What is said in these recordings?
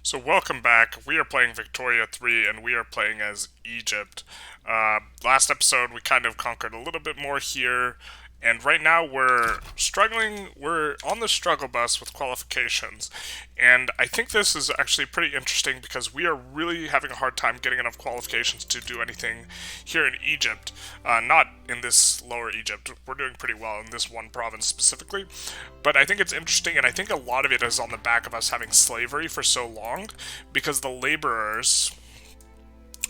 So welcome back. We are playing Victoria 3 and we are playing as Egypt. Last episode we kind of conquered a little bit more here, and right now we're struggling. We're on the struggle bus with qualifications. And I think this is actually pretty interesting because we are really having a hard time getting enough qualifications to do anything here in Egypt. Not in this lower Egypt. We're doing pretty well in this one province specifically. But I think it's interesting, and I think a lot of it is on the back of us having slavery for so long, because the laborers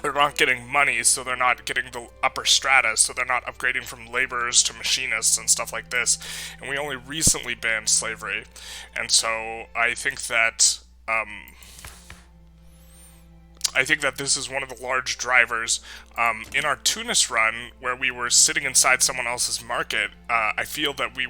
are not getting money, so they're not getting the upper strata, so they're not upgrading from laborers to machinists and stuff like this. And we only recently banned slavery. And so I think that this is one of the large drivers. In our Tunis run, where we were sitting inside someone else's market, I feel that we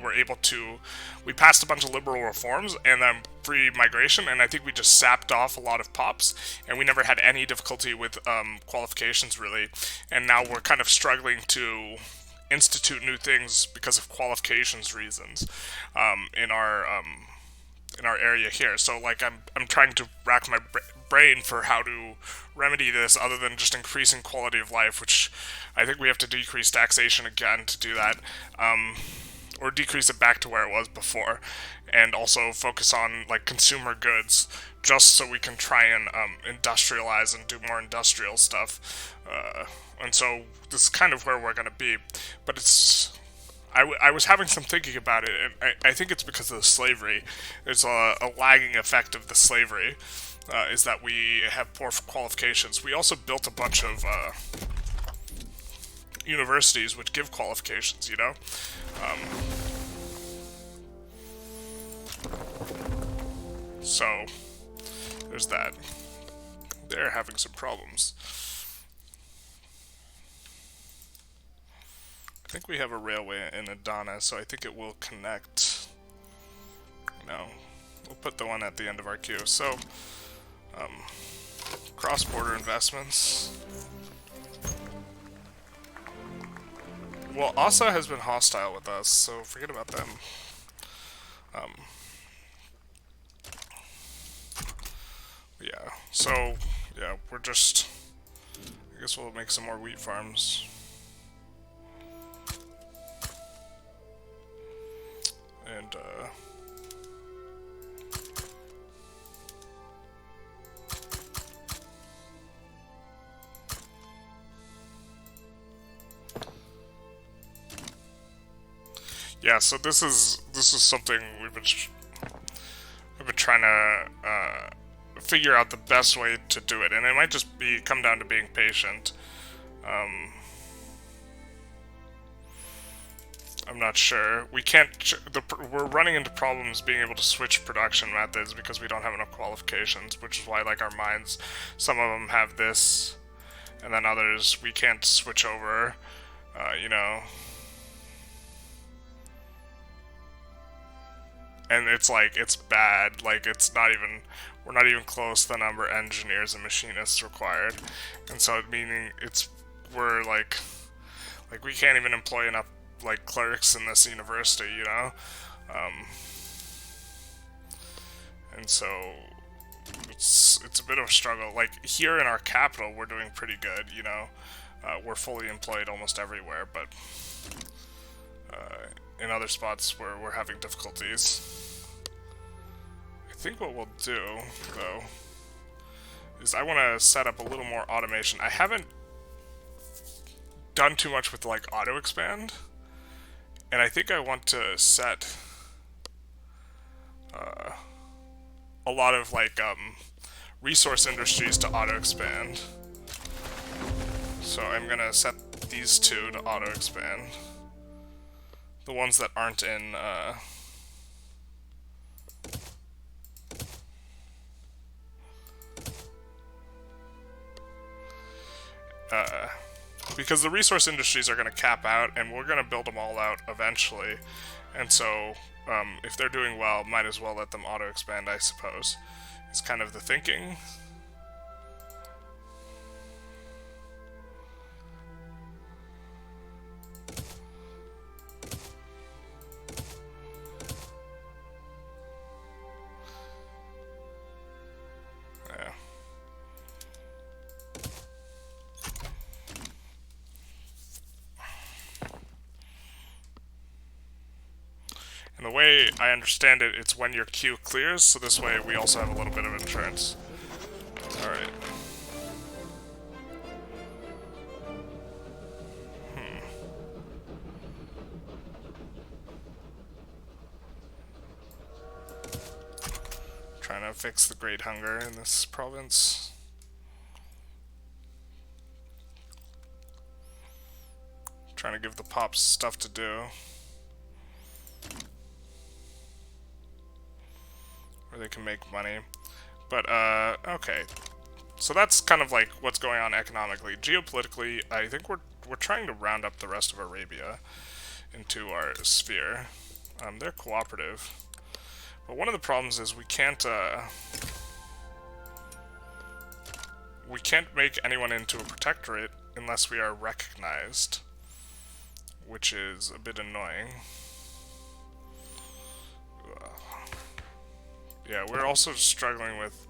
passed a bunch of liberal reforms and then free migration, and I think we just sapped off a lot of pops, and we never had any difficulty with qualifications, really. And now we're kind of struggling to institute new things because of qualifications reasons in our area here. So like I'm trying to rack my brain for how to remedy this other than just increasing quality of life, which I think we have to decrease taxation again to do that, or decrease it back to where it was before, and also focus on like consumer goods, just so we can try and industrialize and do more industrial stuff. And so this is kind of where we're going to be, but I was having some thinking about it, and I think it's because of the slavery. There's a lagging effect of the slavery, is that we have poor qualifications. We also built a bunch of universities which give qualifications, you know? So, there's that. They're having some problems. I think we have a railway in Adana, so I think it will connect. No, we'll put the one at the end of our queue. So, cross-border investments. Well, Asa has been hostile with us, so forget about them. Yeah, so, yeah, we're just... I guess we'll make some more wheat farms. And, yeah, so this is something we've been trying to figure out the best way to do it, and it might just come down to being patient. I'm not sure. We can't. We're running into problems being able to switch production methods because we don't have enough qualifications, which is why, like, our mines, some of them have this, and then others we can't switch over. You know. And it's like, it's bad. Like, it's not even, we're not even close to the number of engineers and machinists required. And so, meaning we're like we can't even employ enough, like, clerks in this university, you know? And so, it's a bit of a struggle. Like, here in our capital, we're doing pretty good, you know? We're fully employed almost everywhere, but in other spots where we're having difficulties. I think what we'll do, though, is I want to set up a little more automation. I haven't done too much with, like, auto expand, and I think I want to set a lot of, like, resource industries to auto expand. So I'm gonna set these two to auto expand. The ones that aren't in, because the resource industries are going to cap out, and we're going to build them all out eventually. And so, if they're doing well, might as well let them auto-expand, I suppose. Is kind of the thinking. way I understand it, it's when your queue clears, so this way we also have a little bit of insurance. Alright. Trying to fix the Great Hunger in this province. Trying to give the pops stuff to do. Where they can make money. But, okay. So that's kind of like what's going on economically. Geopolitically, I think we're trying to round up the rest of Arabia into our sphere. They're cooperative. But one of the problems is we can't make anyone into a protectorate unless we are recognized, which is a bit annoying. Yeah, we're also struggling with...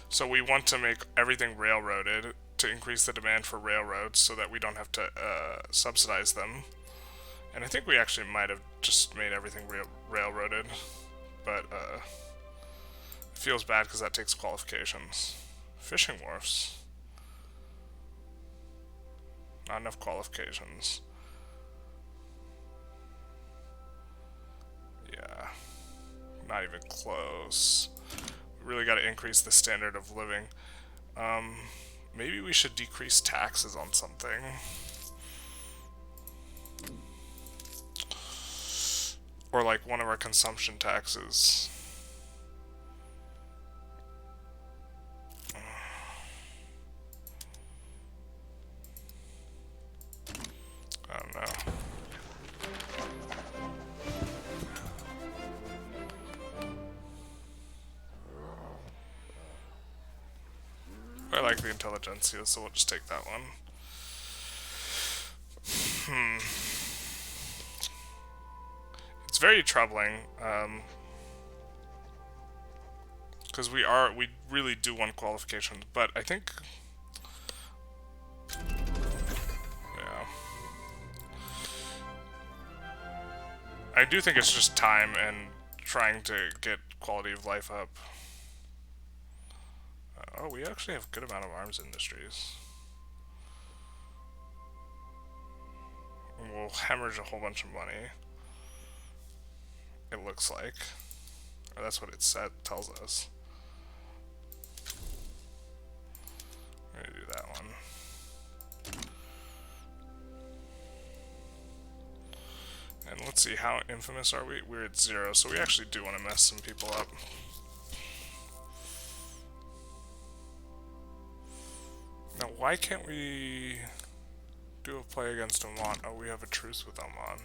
So we want to make everything railroaded to increase the demand for railroads so that we don't have to subsidize them. And I think we actually might have just made everything railroaded. But it feels bad because that takes qualifications. Fishing wharfs. Not enough qualifications. Yeah. Not even close. We really got to increase the standard of living. Maybe we should decrease taxes on something. Or like one of our consumption taxes. I don't know. I like the Intelligentsia, so we'll just take that one. It's very troubling, because we really do want qualifications, but I think, yeah, I do think it's just time and trying to get quality of life up. Oh, we actually have a good amount of arms industries. And we'll hemorrhage a whole bunch of money. It looks like. Or that's what it tells us. I'm gonna do that one. And let's see, how infamous are we? We're at 0, so we actually do want to mess some people up. Now, why can't we do a play against Oman? Oh, we have a truce with Oman.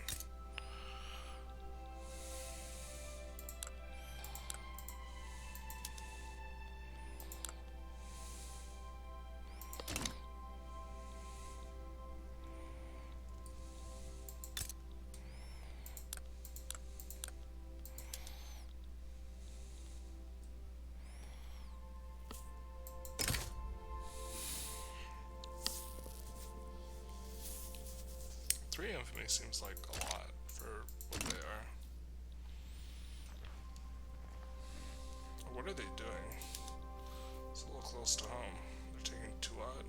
Infamy seems like a lot for what they are. What are they doing? It's a little close to home. They're taking Tuat.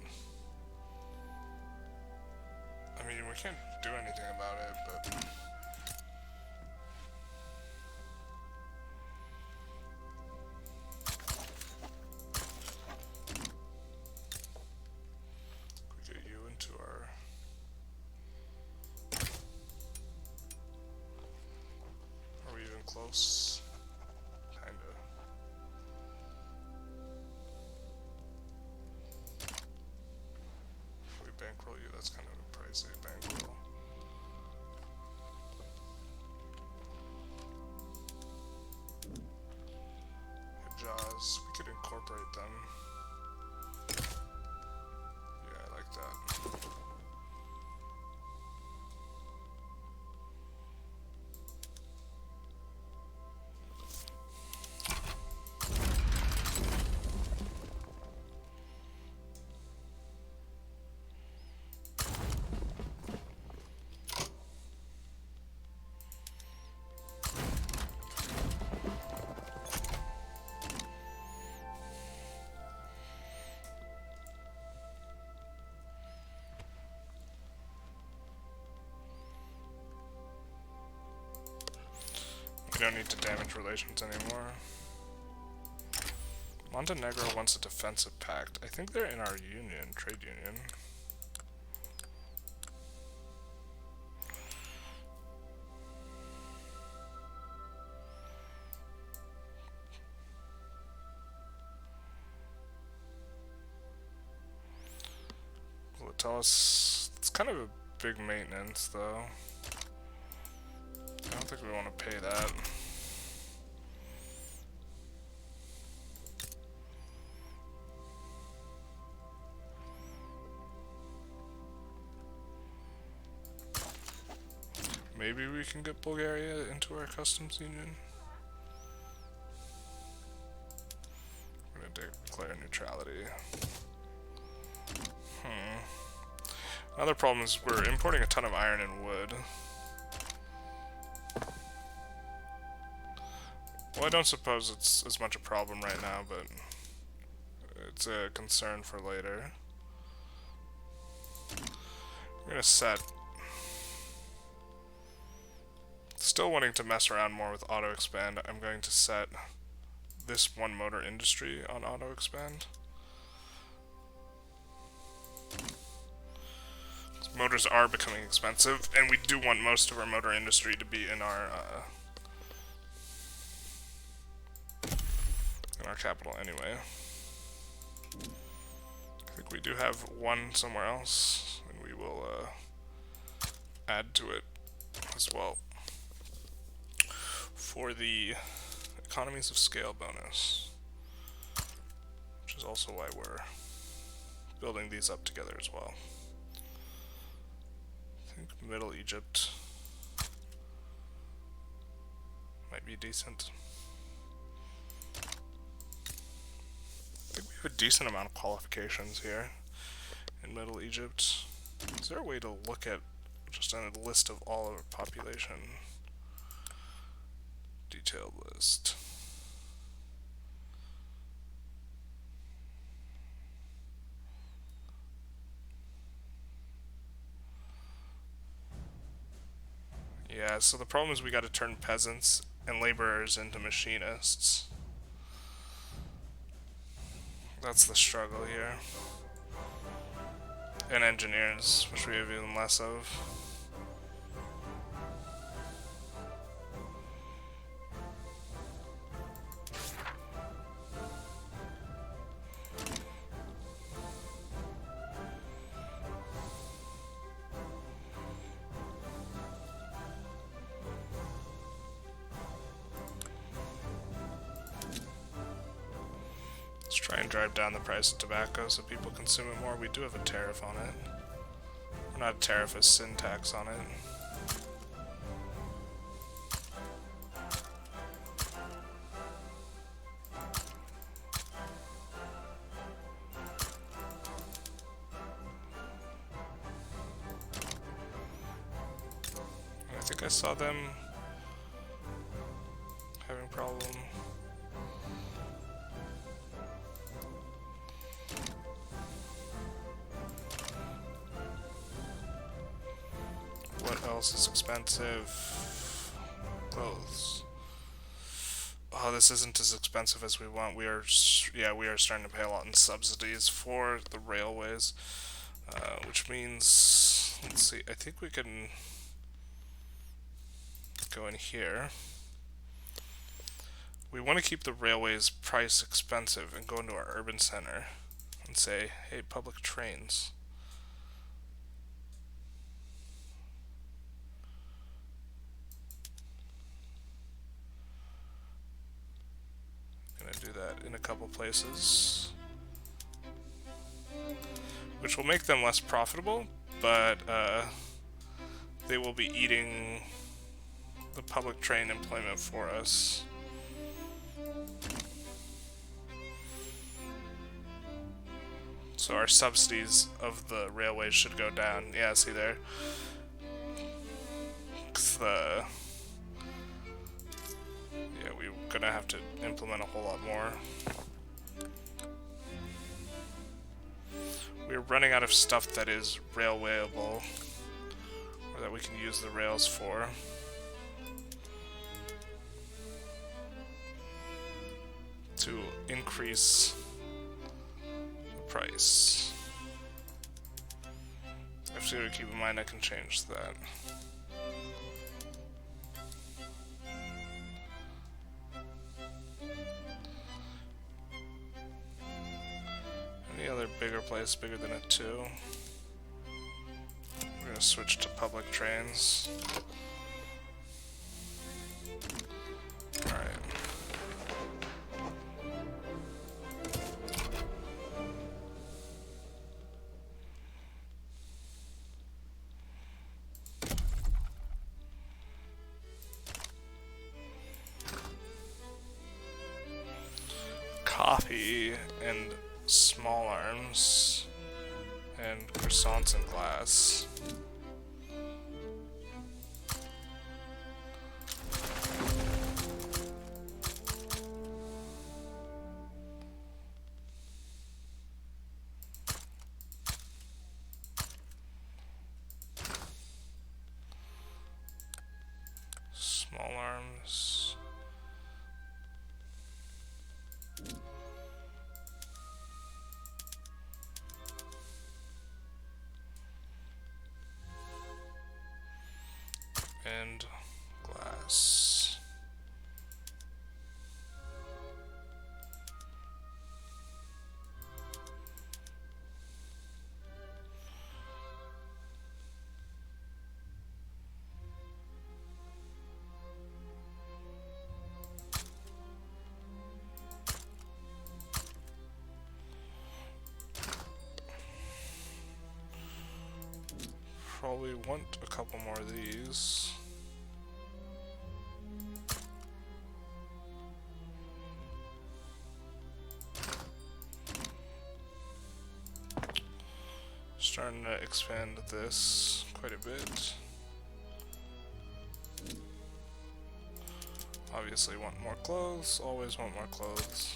I mean, we can't do anything about it, but... we get you into our... close, kinda. If we bankroll you, that's kind of a pricey bankroll. Hijaz, we could incorporate them. Yeah, I like that. don't need to damage relations anymore. Montenegro wants a defensive pact. I think they're in our union, trade union. Will it tell us? It's kind of a big maintenance, though. I don't think we want to pay that. Maybe we can get Bulgaria into our customs union. We're gonna declare neutrality. Another problem is we're importing a ton of iron and wood. Well, I don't suppose it's as much a problem right now, but it's a concern for later. We're gonna set... Still wanting to mess around more with auto expand, I'm going to set this one motor industry on auto expand. Motors are becoming expensive, and we do want most of our motor industry to be in our capital anyway. I think we do have one somewhere else, and we will add to it as well for the economies of scale bonus, which is also why we're building these up together as well. I think Middle Egypt might be decent. I think we have a decent amount of qualifications here in Middle Egypt. Is there a way to look at just a list of all of our population? Detailed list. Yeah, so the problem is we got to turn peasants and laborers into machinists. That's the struggle here. And engineers, which we have even less of. Try and drive down the price of tobacco so people consume it more. We do have a tariff on it. Or not a tariff, a sin tax on it. And I think I saw them having problem. What else is expensive? Clothes. Oh, this isn't as expensive as we want. We are starting to pay a lot in subsidies for the railways, which means, let's see, I think we can go in here. We want to keep the railways price expensive and go into our urban center and say, hey, public trains. Do that in a couple places, which will make them less profitable, but they will be eating the public train employment for us. So our subsidies of the railways should go down. Yeah, see there? 'Cause we're gonna have to implement a whole lot more. We're running out of stuff that is railwayable, or that we can use the rails for. increase the price. I have to keep in mind I can change that. Any other bigger place bigger than a 2? We're gonna switch to public trains. Alright. Coffee and small arms and croissants and glass. Small arms. And glass. Probably want a couple more of these. Starting to expand this quite a bit. Obviously want more clothes, always want more clothes.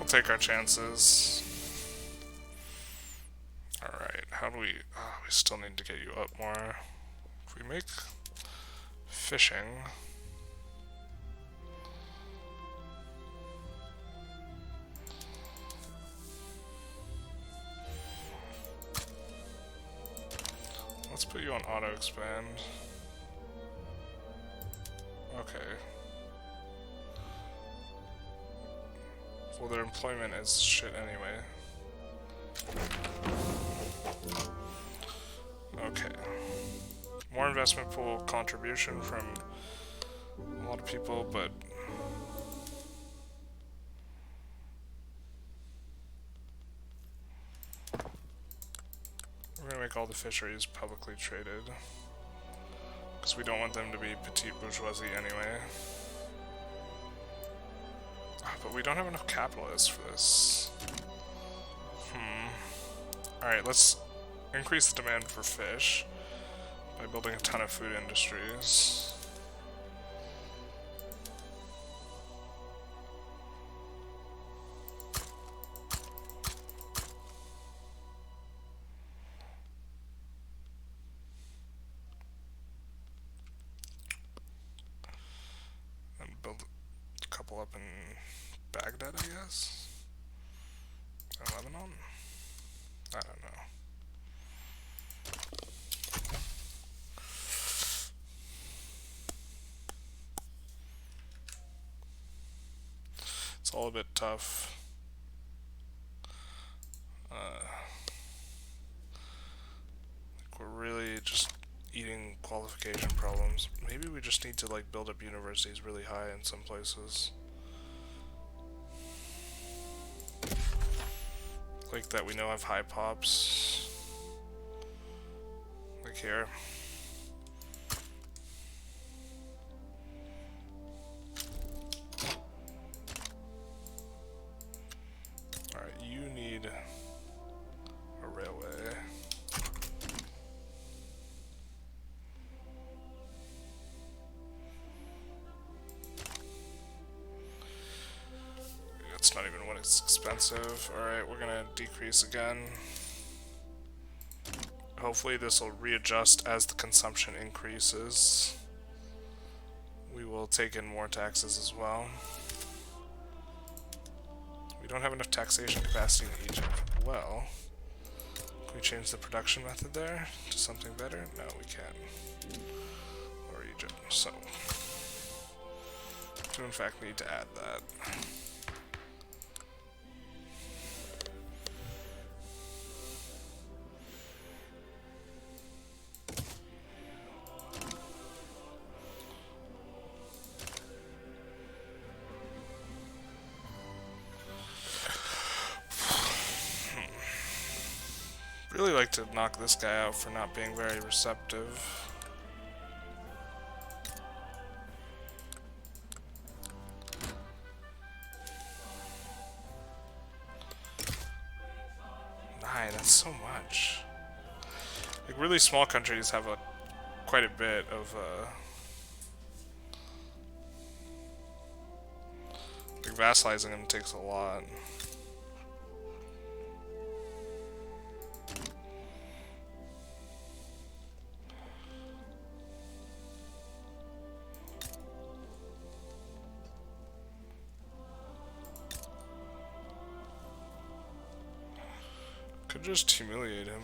Take our chances. Alright, how do we... Oh, we still need to get you up more. If we make fishing... Let's put you on auto expand. Okay. Well, their employment is shit anyway. Okay. More investment pool contribution from a lot of people, but... We're gonna make all the fisheries publicly traded. Because we don't want them to be petite bourgeoisie anyway. But we don't have enough capitalists for this. Alright, let's increase the demand for fish by building a ton of food industries. And build a couple up in Baghdad, I guess? And Lebanon? I don't know. It's all a bit tough. Like we're really just eating qualification problems. Maybe we just need to like build up universities really high in some places. Like that we know have high pops. Like here. Alright, you need a it's expensive. Alright, we're gonna decrease again. Hopefully this will readjust as the consumption increases. We will take in more taxes as well. We don't have enough taxation capacity in Egypt. Well, can we change the production method there to something better? No, we can't. Or Egypt. So, do in fact need to add that. Really like to knock this guy out for not being very receptive. That's so much. Like, really small countries have quite a bit of like vassalizing them takes a lot. Could just humiliate him.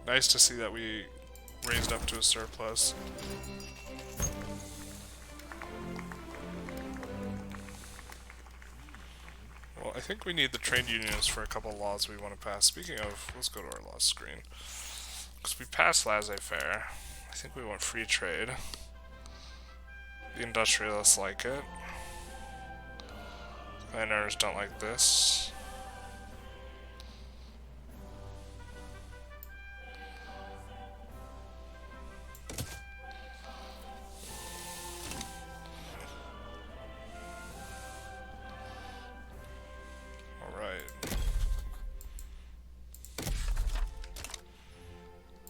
Nice to see that we raised up to a surplus. Well, I think we need the trade unions for a couple laws we want to pass. Speaking of, let's go to our laws screen. Because we passed laissez-faire. I think we want free trade. The industrialists like it. Landowners don't like this.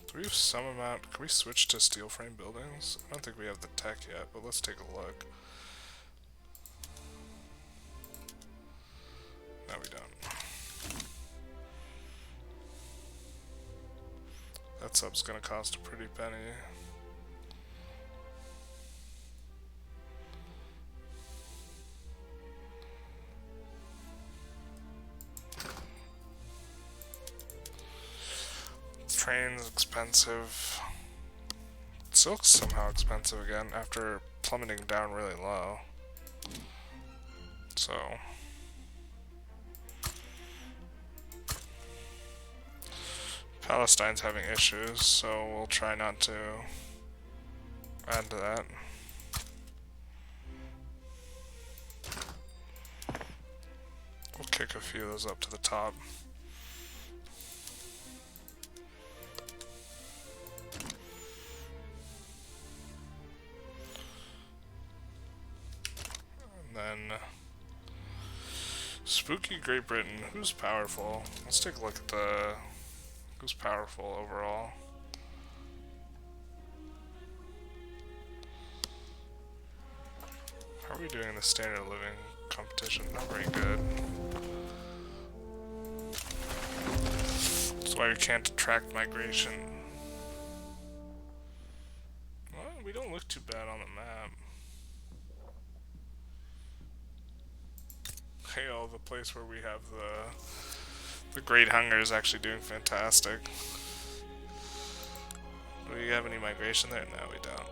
Do we have some amount? Can we switch to steel frame buildings? I don't think we have the tech yet, but let's take a look. No, we don't. That sub's gonna cost a pretty penny. Train's expensive. Silk's somehow expensive again after plummeting down really low. So Palestine's having issues, so we'll try not to add to that. We'll kick a few of those up to the top. Then spooky Great Britain. Who's powerful? Let's take a look at the who's powerful overall. How are we doing in the standard of living competition? Not very good. That's why we can't attract migration. Well, we don't look too bad on the map. Hail, the place where we have the Great Hunger, is actually doing fantastic. Do we have any migration there? No, we don't.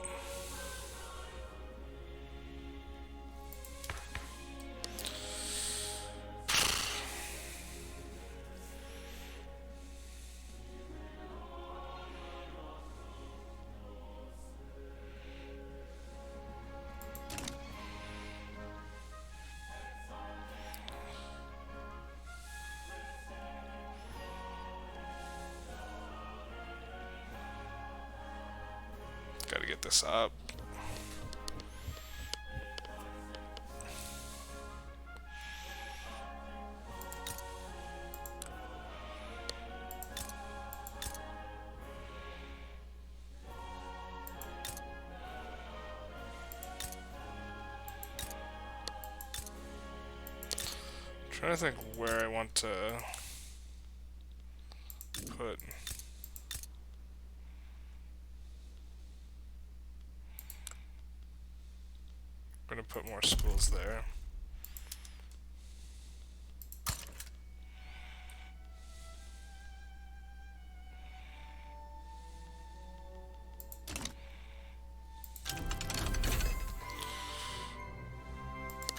Gotta get this up. Trying to think where I want to put. I'm gonna put more schools there.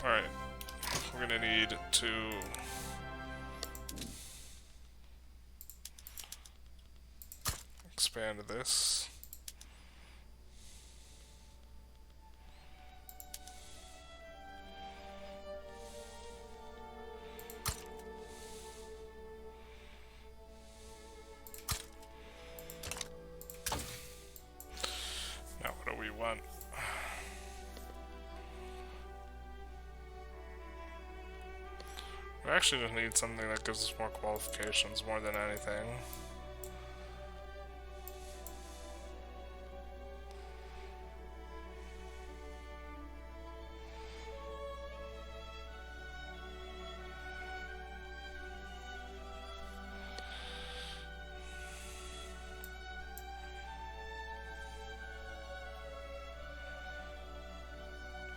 Alright, we're gonna need to expand this. Now what do we want? We actually just need something that gives us more qualifications more than anything.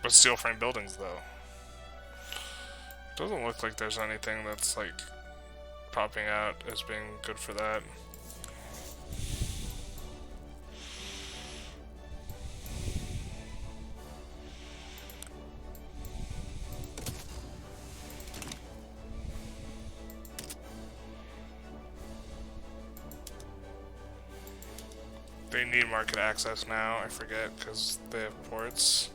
But steel frame buildings though. Doesn't look like there's anything that's like popping out as being good for that. They need market access now, I forget, because they have ports.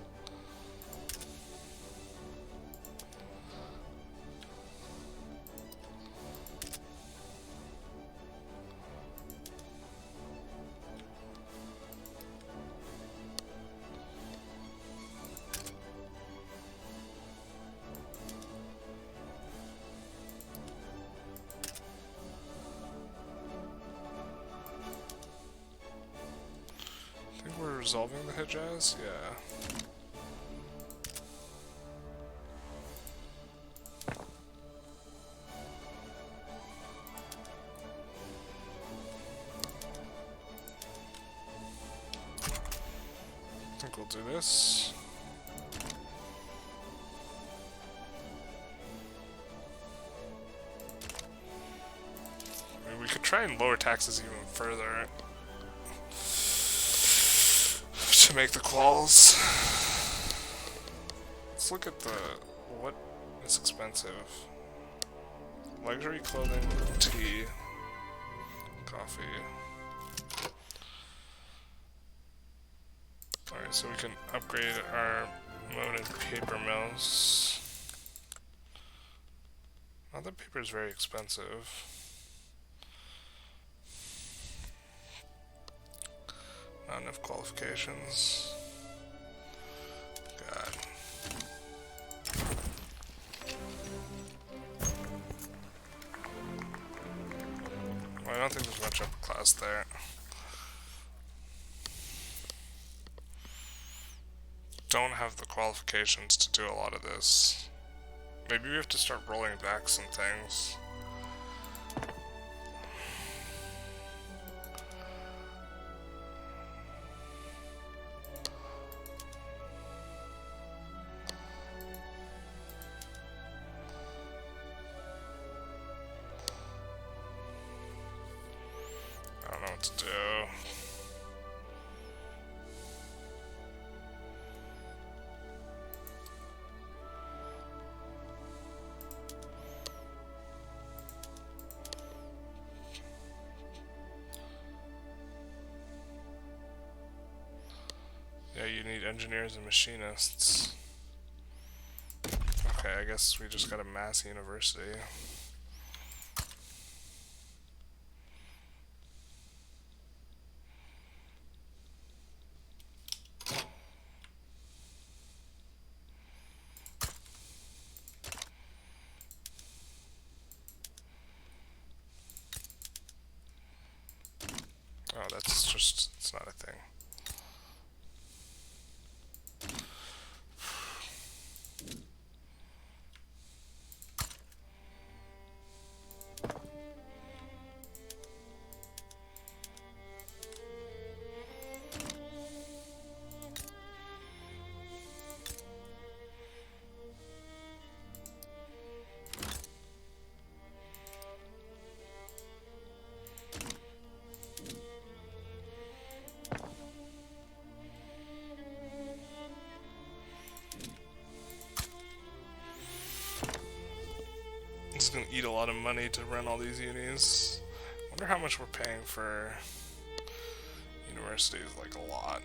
Resolving the Hejaz? Yeah. I think we'll do this. I mean, we could try and lower taxes even further to make the quals. Let's look at the what is expensive. Luxury clothing, tea, coffee. Alright, so we can upgrade our molded paper mills. Now that paper is very expensive. Not enough qualifications. God. Well, I don't think there's much upper class there. Don't have the qualifications to do a lot of this. Maybe we have to start rolling back some things. I don't know what to do. Yeah, you need engineers and machinists. Okay, I guess we just got a mass university. Oh, that's just, it's not a thing. eat a lot of money to run all these unis. Wonder how much we're paying for universities, like a lot.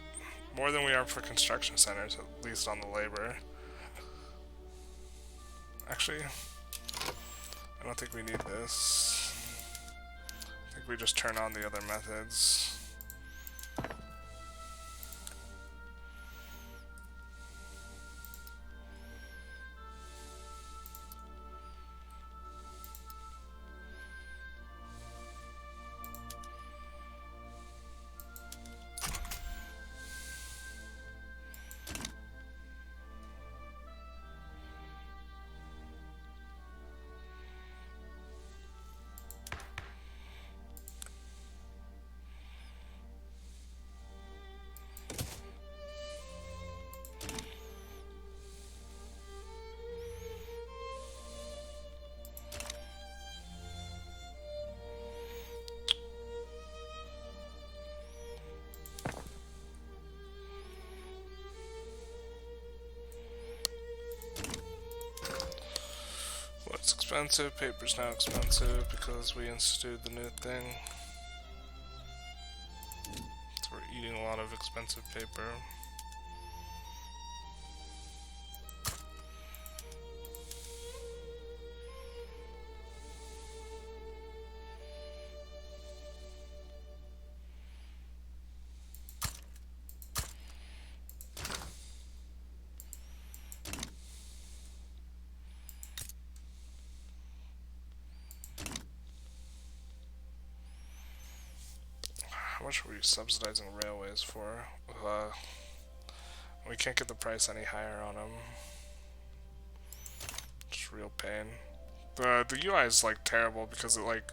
More than we are for construction centers, at least on the labor. Actually, I don't think we need this. I think we just turn on the other methods. What's expensive? Paper's now expensive because we instituted the new thing. So we're eating a lot of expensive paper. How much are we subsidizing railways for? We can't get the price any higher on them. Just real pain. The UI is like terrible because it like,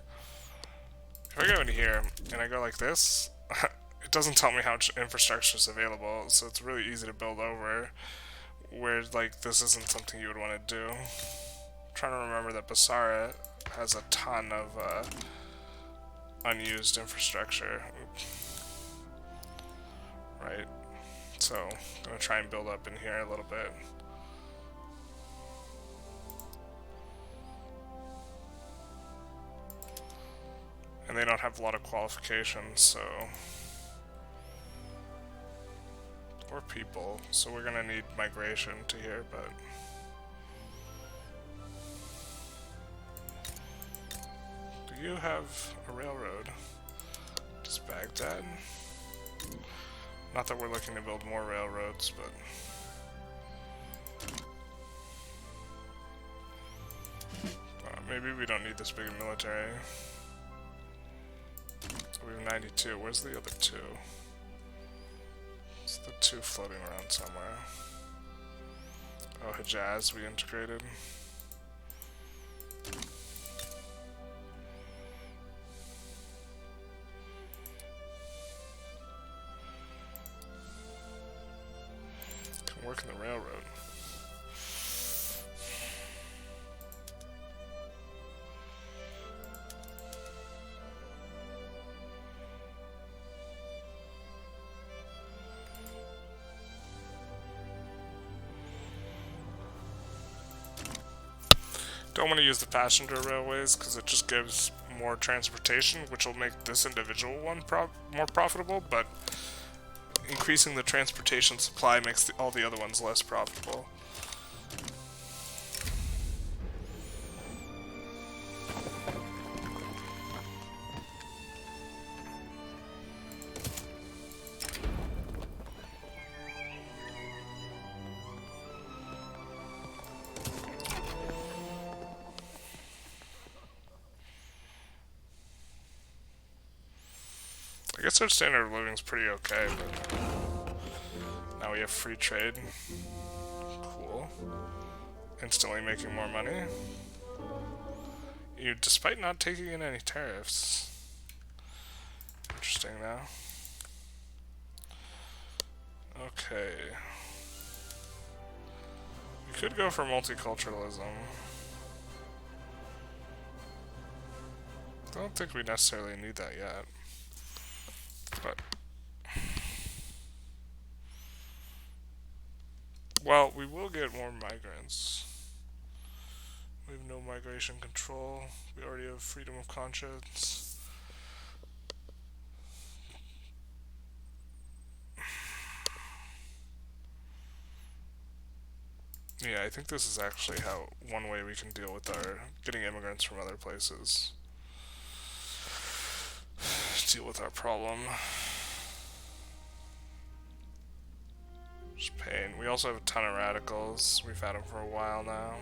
if I go in here and I go like this, it doesn't tell me how much infrastructure is available, so it's really easy to build over, where like this isn't something you would want to do. I'm trying to remember that Basara has a ton of unused infrastructure. Right, so I'm gonna try and build up in here a little bit. And they don't have a lot of qualifications, so, or people, so we're gonna need migration to here, but do you have a railroad? Does Baghdad? Not that we're looking to build more railroads, but maybe we don't need this big a military. We have 92. Where's the other two? It's the two floating around somewhere. Oh, Hijaz we integrated. Can work in the railroad. Don't want to use the passenger railways because it just gives more transportation, which will make this individual one more profitable, but increasing the transportation supply makes all the other ones less profitable. I guess our standard of living is pretty okay, but now we have free trade. Cool. Instantly making more money. Despite not taking in any tariffs. Interesting now. Okay. We could go for multiculturalism. I don't think we necessarily need that yet. But well, we will get more migrants. We have no migration control. We already have freedom of conscience. Yeah, I think this is actually one way we can deal with our getting immigrants from other places. Deal with our problem. Just pain. We also have a ton of radicals. We've had them for a while now.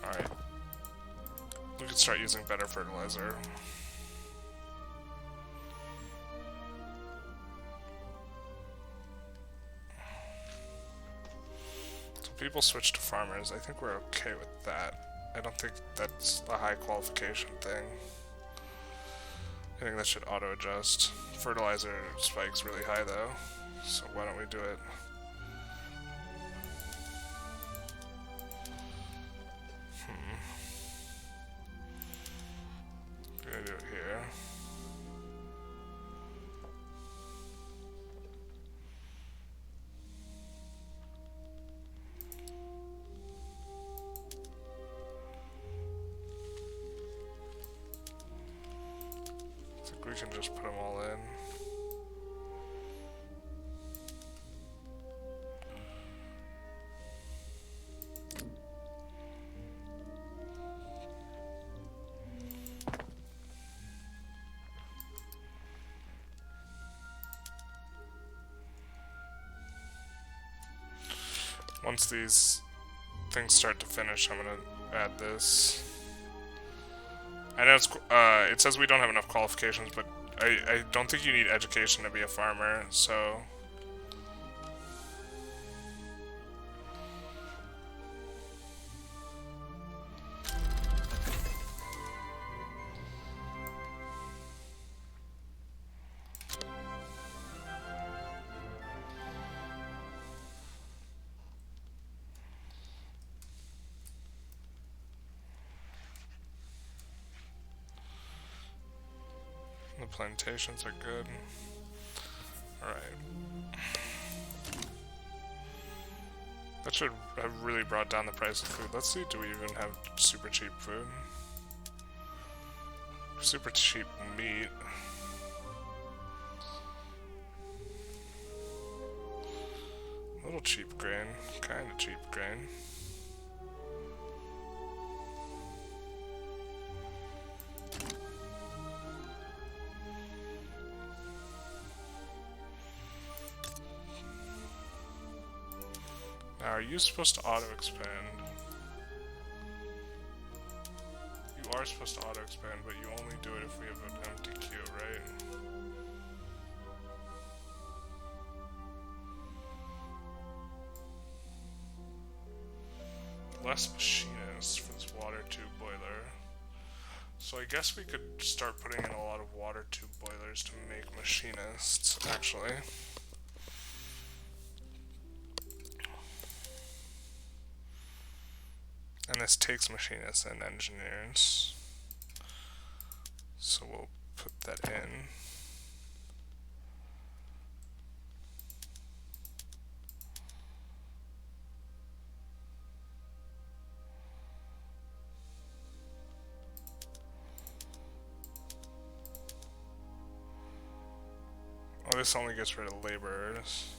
Alright. We could start using better fertilizer. So people switch to farmers. I think we're okay with that. I don't think that's a high qualification thing. I think that should auto-adjust. Fertilizer spikes really high though, so why don't we do it? We're gonna do it here. I think we can just put them all in. Once these things start to finish, I'm gonna add this. I know it says we don't have enough qualifications, but I don't think you need education to be a farmer, so... The plantations are good. Alright. That should have really brought down the price of food. Let's see, do we even have super cheap food? Super cheap meat. A little cheap grain. Kinda cheap grain. Now, are you supposed to auto-expand? You are supposed to auto-expand, but you only do it if we have an empty queue, right? Less machinists for this water tube boiler. So I guess we could start putting in a lot of water tube boilers to make machinists, actually. And this takes machinists and engineers. So we'll put that in. Oh, this only gets rid of laborers.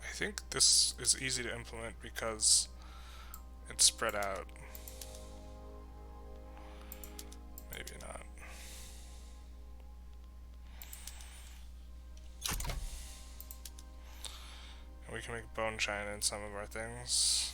I think this is easy to implement because it's spread out. Maybe not. And we can make bone china in some of our things.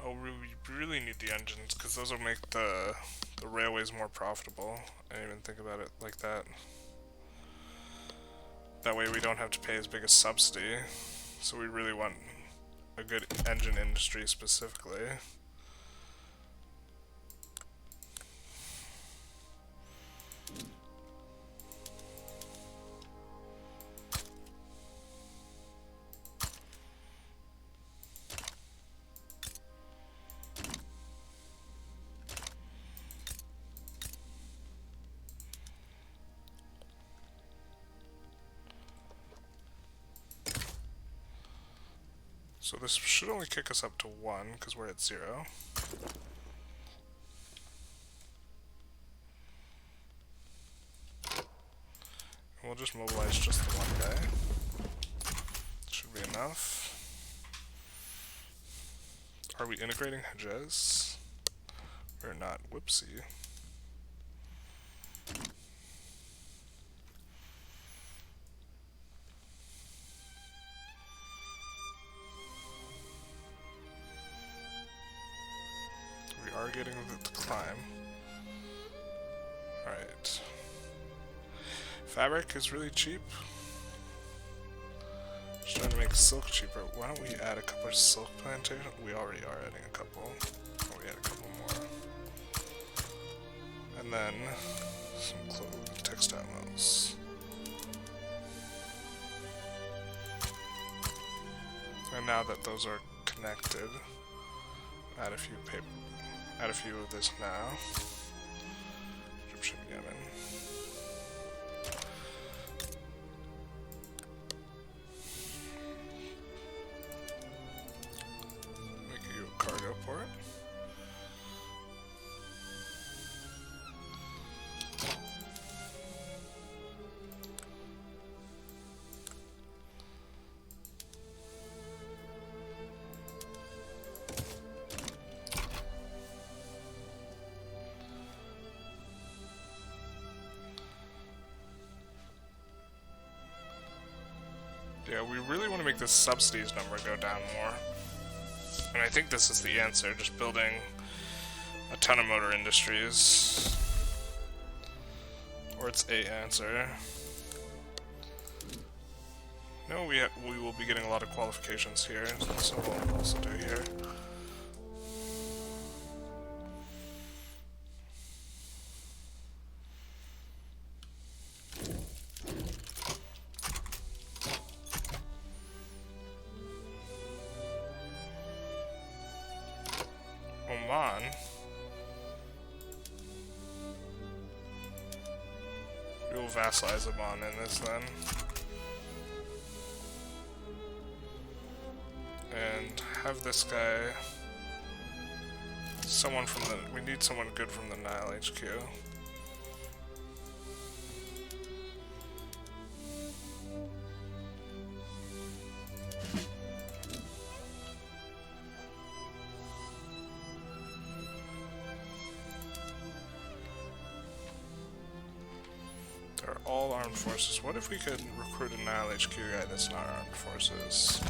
Oh, we really need the engines, because those will make the railways more profitable. I didn't even think about it like that. That way we don't have to pay as big a subsidy. So we really want a good engine industry specifically. So this should only kick us up to 1, because we're at 0. And we'll just mobilize just the one guy. Should be enough. Are we integrating Hejaz? We're not. Whoopsie. We are getting the climb. Alright. Fabric is really cheap. Just trying to make silk cheaper. Why don't we add a couple of silk plantations? We already are adding a couple. Oh, we add a couple more. And then some textile mills. And now that those are connected, add a few paper. Add a few of this now. Egyptian Yemen. Make you a cargo port. Yeah, we really want to make this subsidies number go down more. And I think this is the answer, just building a ton of motor industries. Or it's a answer. No, we will be getting a lot of qualifications here, so we'll also do here. Oman. We will vassalize Oman in this then. And have this guy, someone from the, we need someone good from the Nile HQ. They're all armed forces. What if we could recruit a Nile HQ guy that's not armed forces?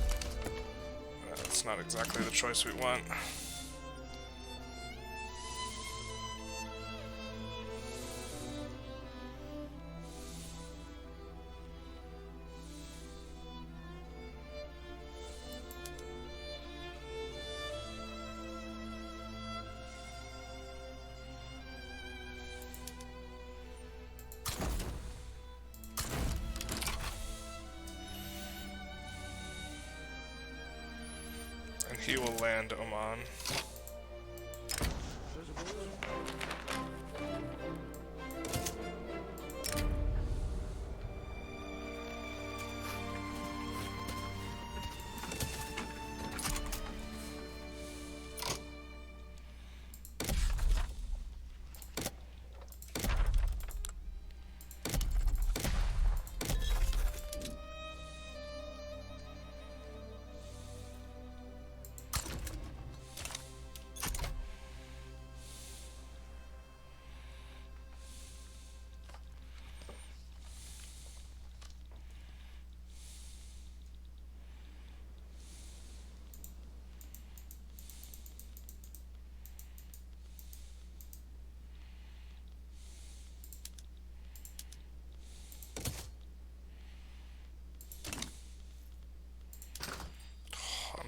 That's not exactly the choice we want. He will land Oman.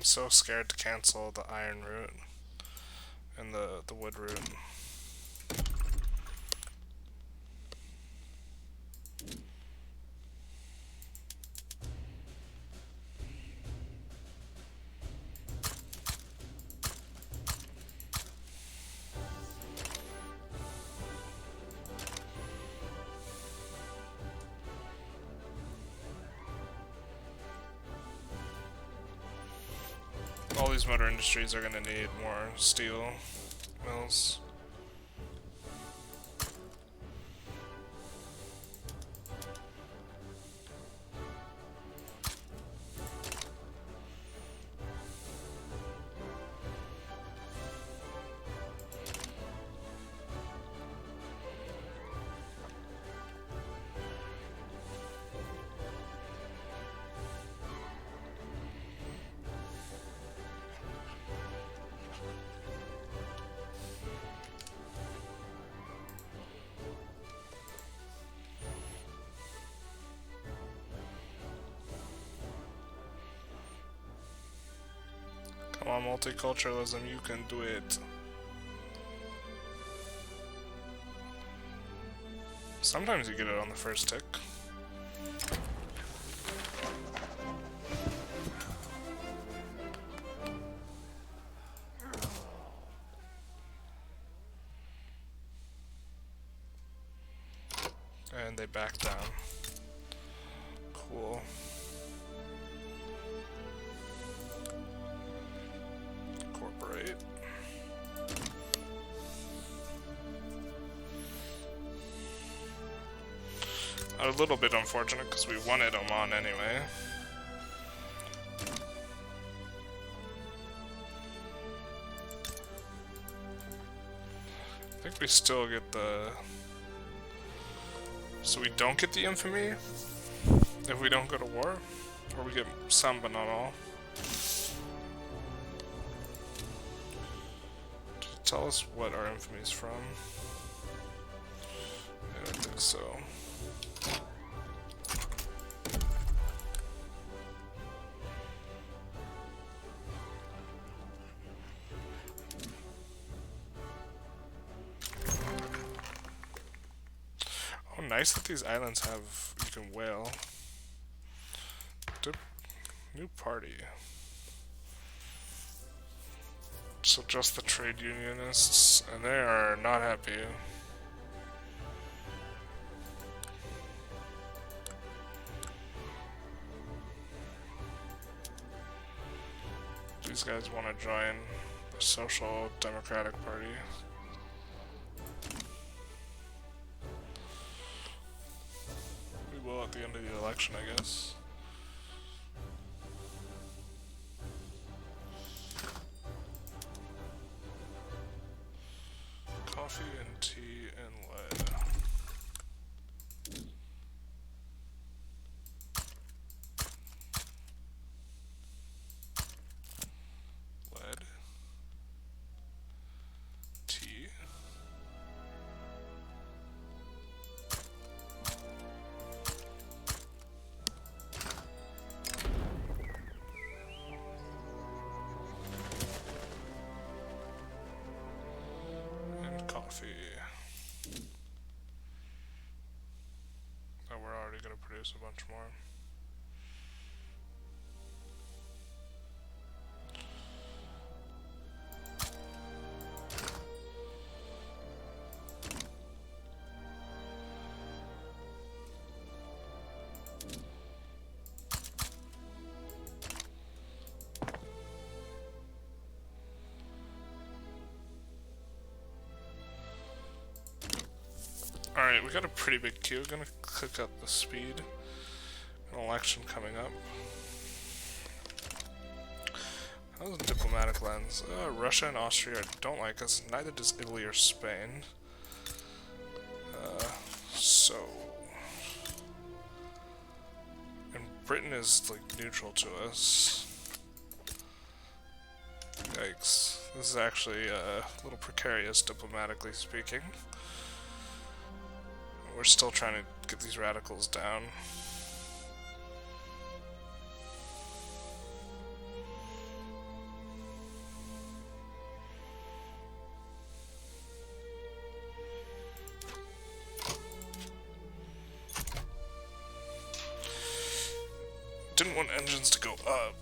I'm so scared to cancel the iron route and the wood route. All these motor industries are going to need more steel mills. Come on, multiculturalism, you can do it. Sometimes you get it on the first tick. And they back down. Cool. Incorporate. A little bit unfortunate because we wanted Oman anyway. I think we still get the... So we don't get the infamy if we don't go to war? Or we get some but not all? Tell us what our infamy is from. I don't think so. Oh, nice that these islands have, you can whale. New party. So just the trade unionists, and they are not happy. These guys want to join the Social Democratic Party. We will at the end of the election, I guess. Coffee and tea and lead. Lead. Tea. That we're already going to produce a bunch more. Alright, we got a pretty big queue. Gonna click up the speed. An election coming up. How's the diplomatic lens? Russia and Austria don't like us. Neither does Italy or Spain. So... And Britain is, like, neutral to us. Yikes. This is actually a little precarious, diplomatically speaking. We're still trying to get these radicals down. didn't want engines to go up.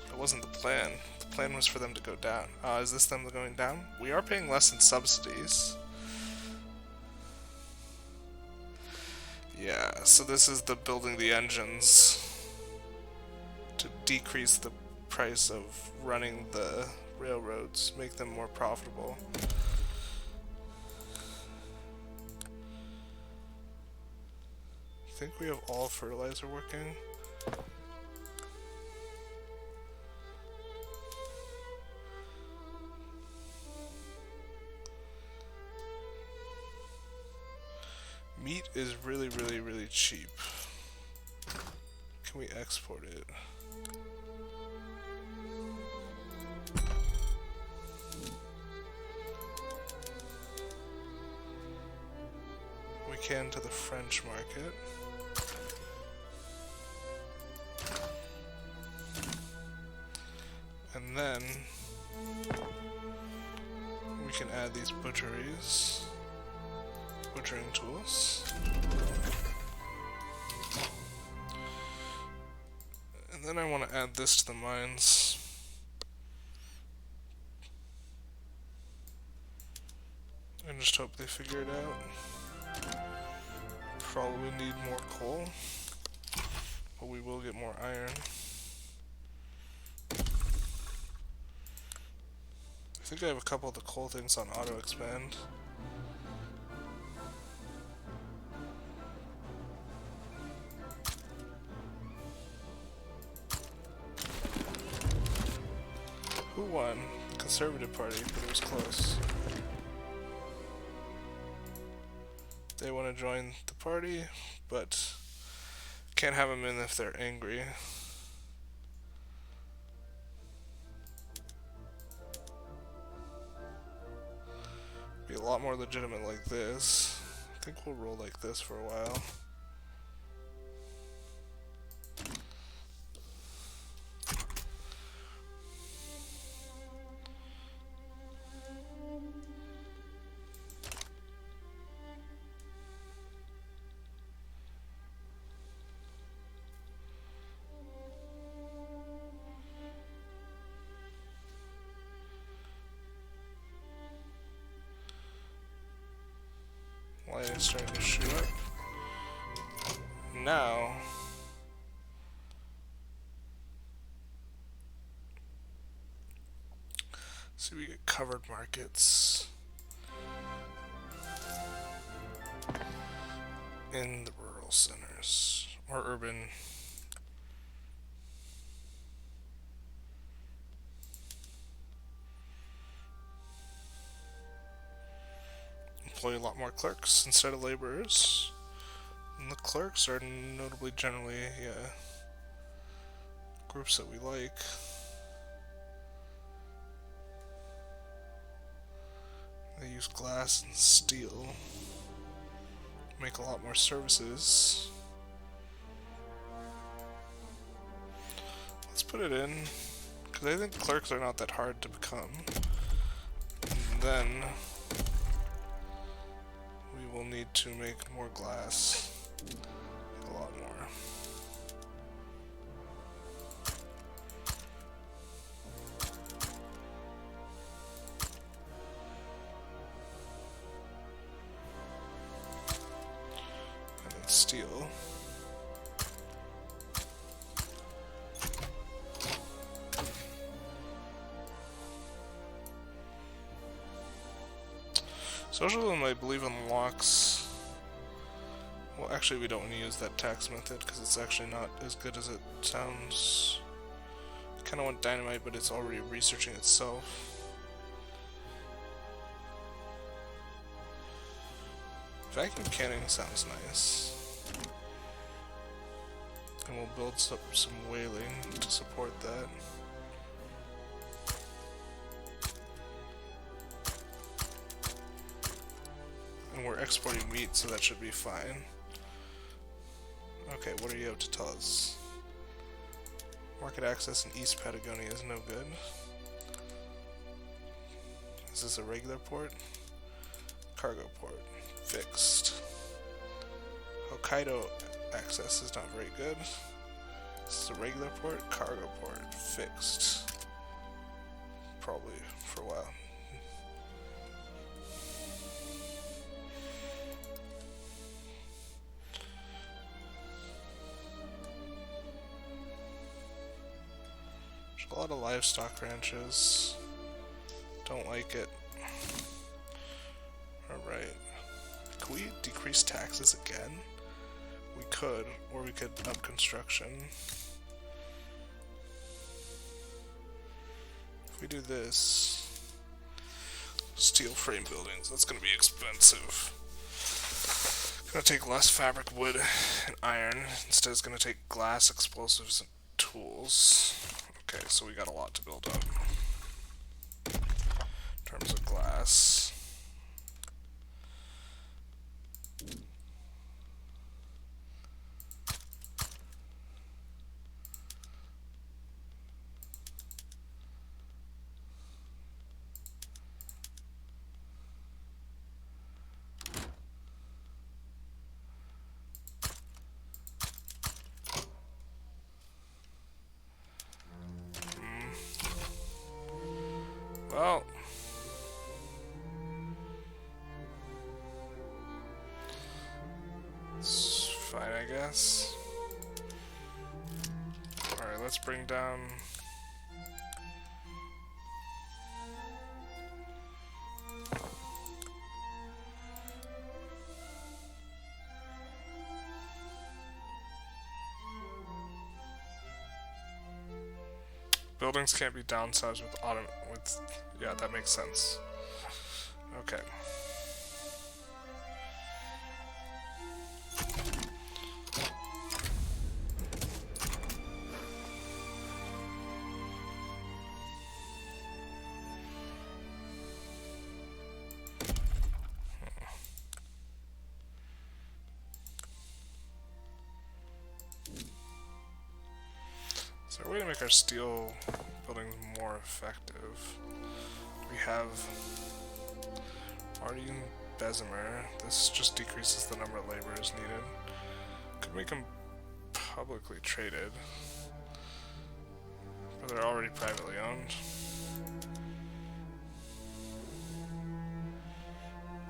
That wasn't the plan. The plan was for them to go down. Is this them going down? We are paying less in subsidies. Yeah, so this is the building the engines to decrease the price of running the railroads, make them more profitable. I think we have all fertilizer working. Meat is really, really, really cheap. Can we export it? We can to the French market. And then we can add these butcheries. Butchering tools. And then I want to add this to the mines. And just hope they figure it out. Probably need more coal, but we will get more iron. I think I have a couple of the coal things on auto expand. Who won? The Conservative Party, but it was close. They want to join the party, but can't have them in if they're angry. Be a lot more legitimate like this. I think we'll roll like this for a while. Light is starting to shoot up. Now, so we get covered markets in the rural centers or urban. Employ a lot more clerks instead of laborers. And the clerks are notably generally, groups that we like. They use glass and steel. Make a lot more services. Let's put it in, because I think clerks are not that hard to become. And then we will need to make more glass. A lot more. And then steel. Socialism, I believe, unlocks... Well, actually, we don't want to use that tax method because it's actually not as good as it sounds. I kind of want dynamite, but it's already researching itself. Vacuum canning sounds nice. And we'll build some whaling to support that. And we're exporting meat, so that should be fine. Okay, what do you have to tell us? Market access in East Patagonia is no good. Is this a regular port? Cargo port. Fixed. Hokkaido access is not very good. This is a regular port, cargo port, fixed. Probably for a while. There's a lot of livestock ranches. Don't like it. Alright. Can we decrease taxes again? We could, or we could up construction. If we do this, steel frame buildings, that's going to be expensive. Gonna take less fabric, wood, and iron. Instead it's gonna take glass, explosives, and tools. Okay, so we got a lot to build up. In terms of glass. Well, it's fine, I guess. Alright, let's bring down... Buildings can't be downsized with Ottoman. Yeah, that makes sense. Okay. Is there a way to make our steel buildings more effective? We have already in Bessemer. This just decreases the number of laborers needed. Could make them publicly traded, but they're already privately owned.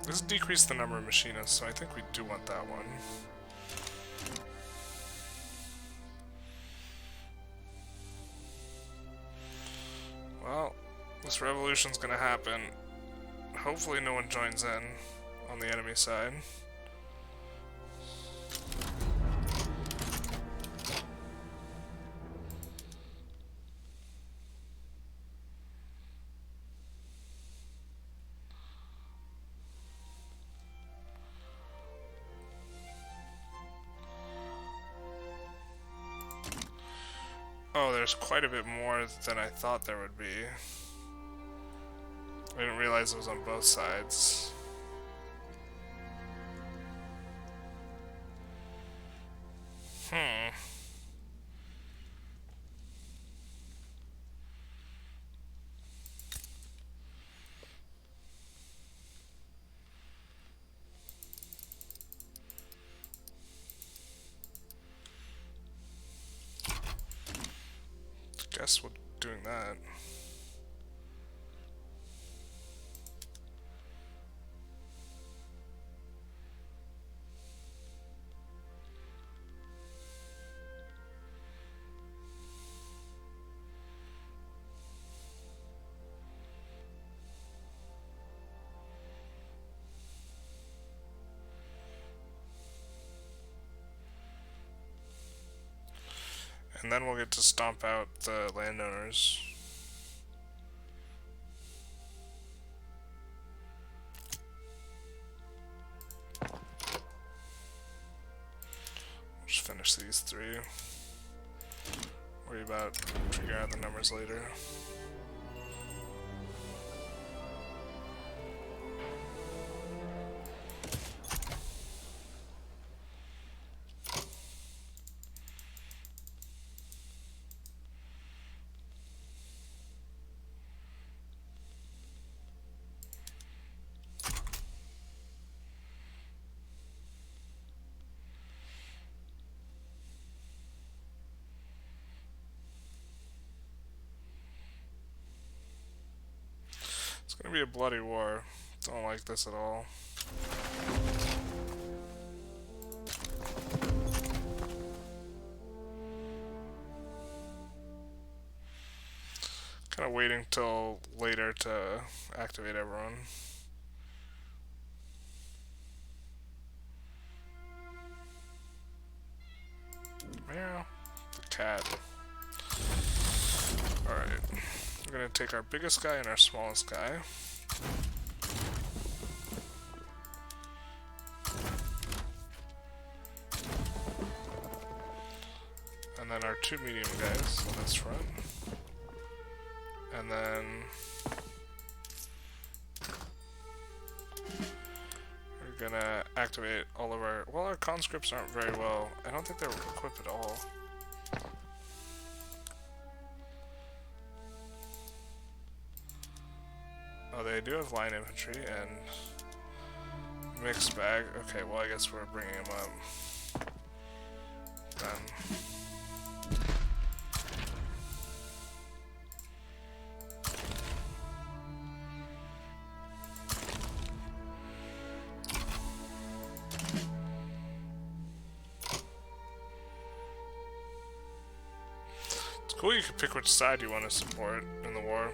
This decreased the number of machinists, so I think we do want that one. Well, this revolution's gonna happen. Hopefully no one joins in on the enemy side. Oh, there's quite a bit more than I thought there would be. I didn't realize it was on both sides. Guess we're doing that. And then we'll get to stomp out the landowners. Just finish these three. Worry about figuring out the numbers later. gonna be a bloody war. Don't like this at all. Kind of waiting till later to activate everyone. Meow. The cat. Alright. We're gonna take our biggest guy and our smallest guy. And then our two medium guys on this front. And then we're gonna activate all of our... Well, our conscripts aren't very well. I don't think they're equipped at all. Oh, they do have line infantry and mixed bag. Okay, well, I guess we're bringing them up. Then. Cool, you can pick which side you want to support in the war.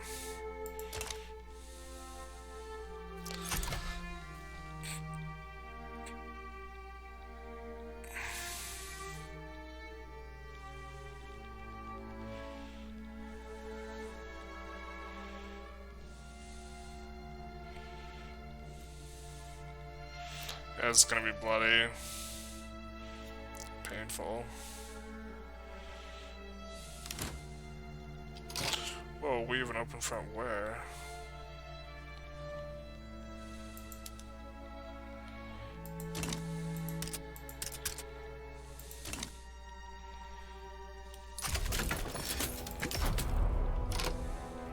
Yeah, it's gonna be bloody. Painful. Whoa, we have an open front where?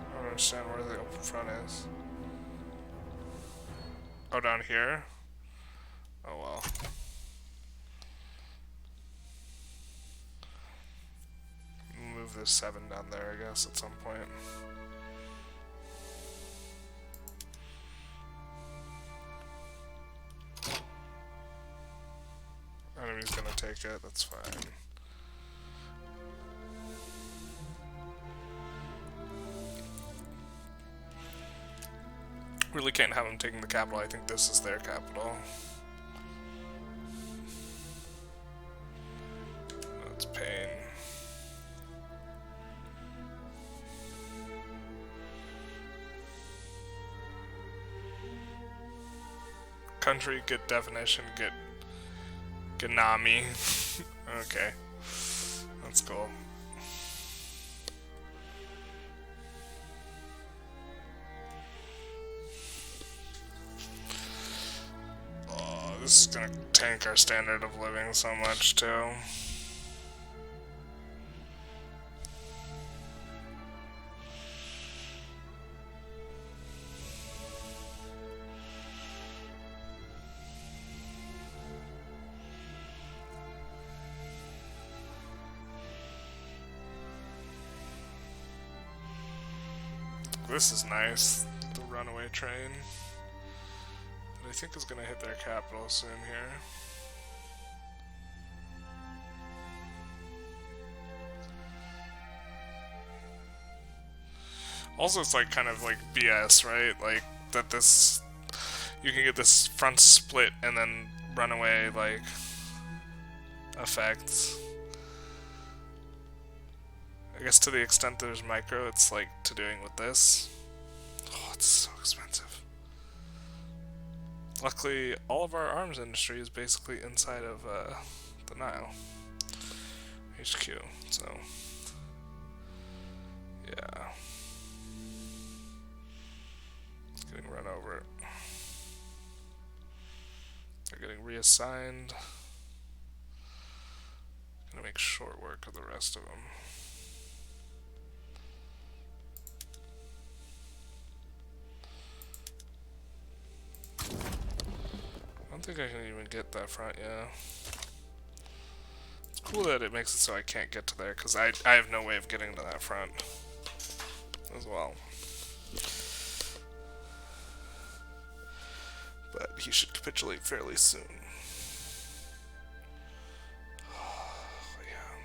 I don't understand where the open front is. Oh, down here? Oh well. Move this 7 down there, I guess, at some point. Enemy's gonna take it, that's fine. Really can't have them taking the capital. I think this is their capital. That's pain. Country, get definition, get Ganami. Okay. That's cool. Oh, this is gonna tank our standard of living so much too. This is nice, the runaway train. That I think is gonna hit their capital soon here. Also, it's like kind of like BS, right? Like that this, you can get this front split and then runaway like effects. I guess to the extent there's micro, it's like to doing with this. Oh, it's so expensive. Luckily, all of our arms industry is basically inside of the Nile HQ, so yeah. It's getting run over. They're getting reassigned. Gonna make short work of the rest of them. I don't think I can even get that front, yeah. It's cool that it makes it so I can't get to there, because I have no way of getting to that front as well. he should capitulate fairly soon. Yeah.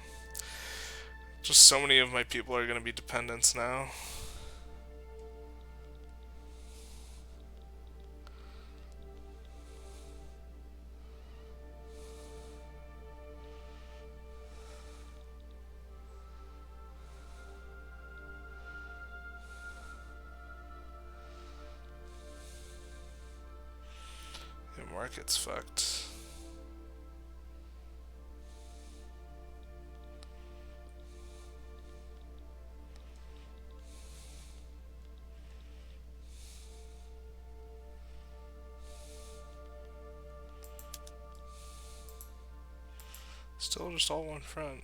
Just so many of my people are going to be dependents now. The market's fucked. Still just all one front.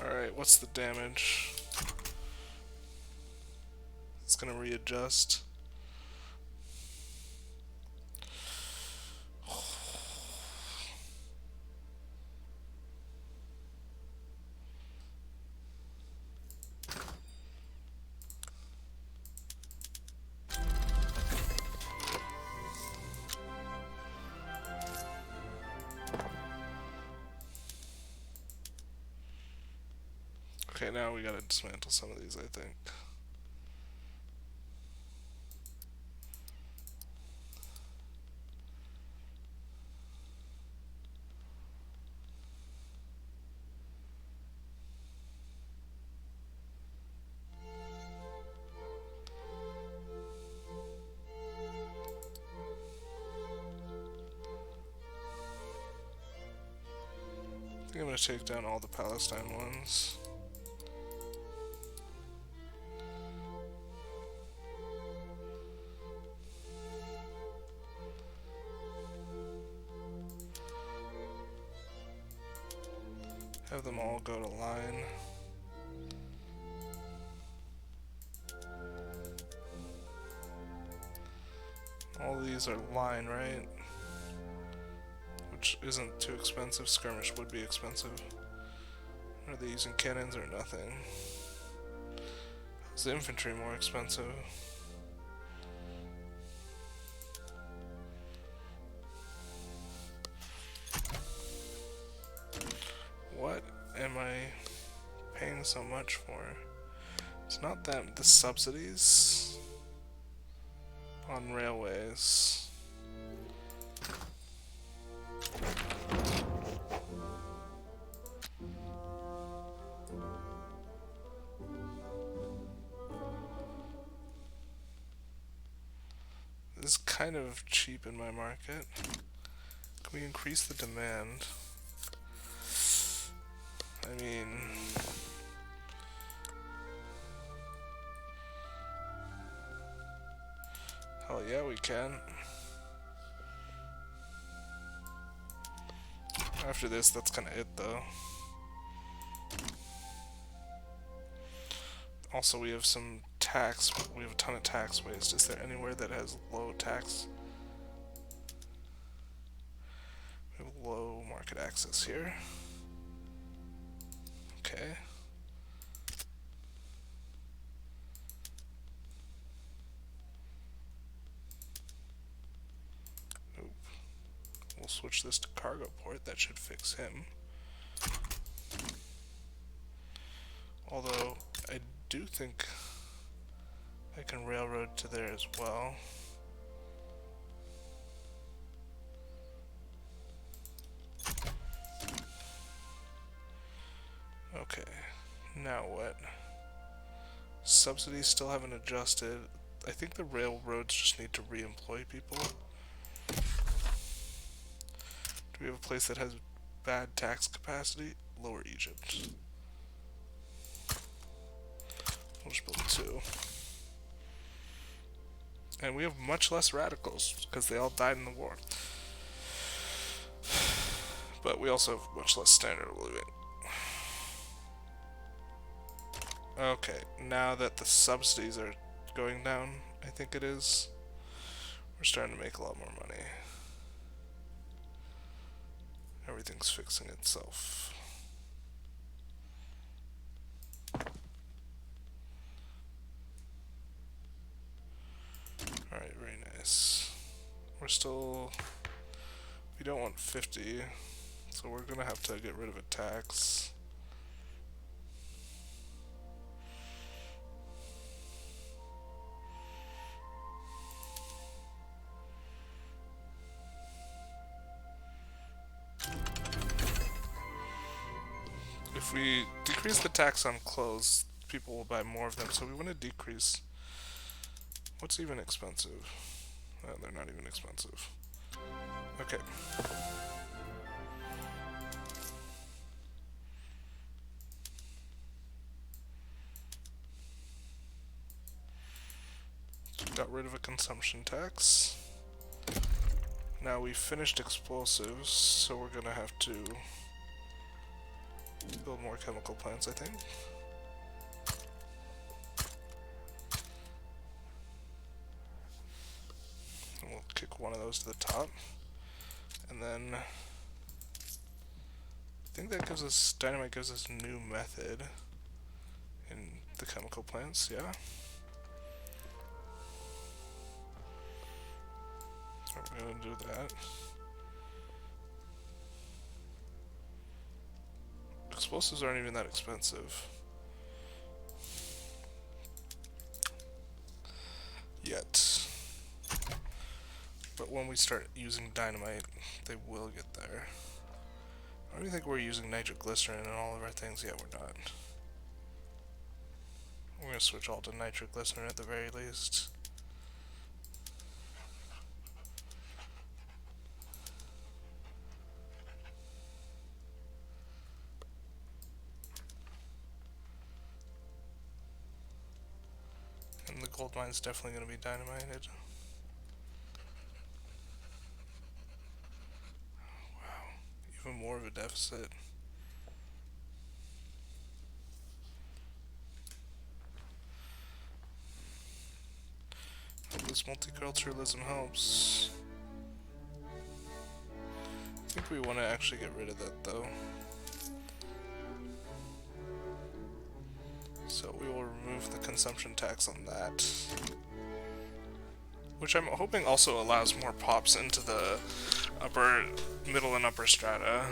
Alright, what's the damage? It's gonna readjust. Okay, now we gotta dismantle some of these, I think. I think I'm gonna take down all the Palestine ones. Have them all go to line. All these are line, right? Which isn't too expensive. Skirmish would be expensive. Are they using cannons or nothing? Is the infantry more expensive? What am I paying so much for? It's not that the subsidies on railways. This is kind of cheap in my market. Can we increase the demand? I mean, hell yeah, we can. After this, that's kind of it, though. Also, we have some tax. We have a ton of tax waste. Is there anywhere that has low tax? We have low market access here. Okay. Nope. We'll switch this to cargo port. That should fix him. Although, I do think I can railroad to there as well. Okay, now what? Subsidies still haven't adjusted. I think the railroads just need to re-employ people. Do we have a place that has bad tax capacity? Lower Egypt. We'll just build 2. And we have much less radicals, because they all died in the war. But we also have much less standard of living. Okay, now that the subsidies are going down, I think it is, we're starting to make a lot more money. Everything's fixing itself. still... We don't want 50, so we're gonna have to get rid of a tax. If we decrease the tax on clothes, people will buy more of them, so we want to decrease... What's even expensive? They're not even expensive. Okay. So we got rid of a consumption tax. Now we finished explosives, so we're gonna have to build more chemical plants, I think. And we'll kick one of those to the top. And then I think that gives us, dynamite gives us new method in the chemical plants, yeah? So we're gonna do that. Explosives aren't even that expensive. Yet. But when we start using dynamite, they will get there. I don't even think we're using nitroglycerin and all of our things yet. We're not. We're going to switch all to nitroglycerin at the very least. And the gold mine's definitely going to be dynamited. Even more of a deficit. Hope this multiculturalism helps. I think we want to actually get rid of that though. So we will remove the consumption tax on that. Which I'm hoping also allows more pops into the upper, middle and upper strata.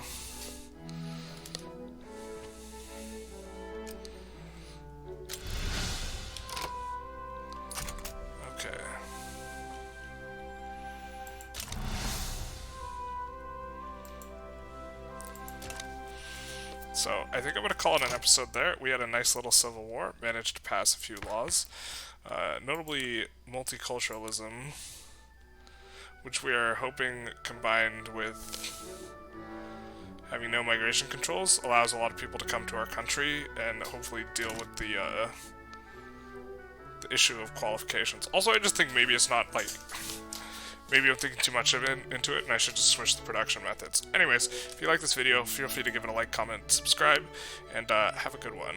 Okay. So I think I'm going to call it an episode there. We had a nice little civil war, managed to pass a few laws. Notably multiculturalism, which we are hoping, combined with having no migration controls, allows a lot of people to come to our country and hopefully deal with the issue of qualifications. Also, I just think maybe it's not like... Maybe I'm thinking too much into it and I should just switch the production methods. Anyways, if you like this video, feel free to give it a like, comment, subscribe, and have a good one.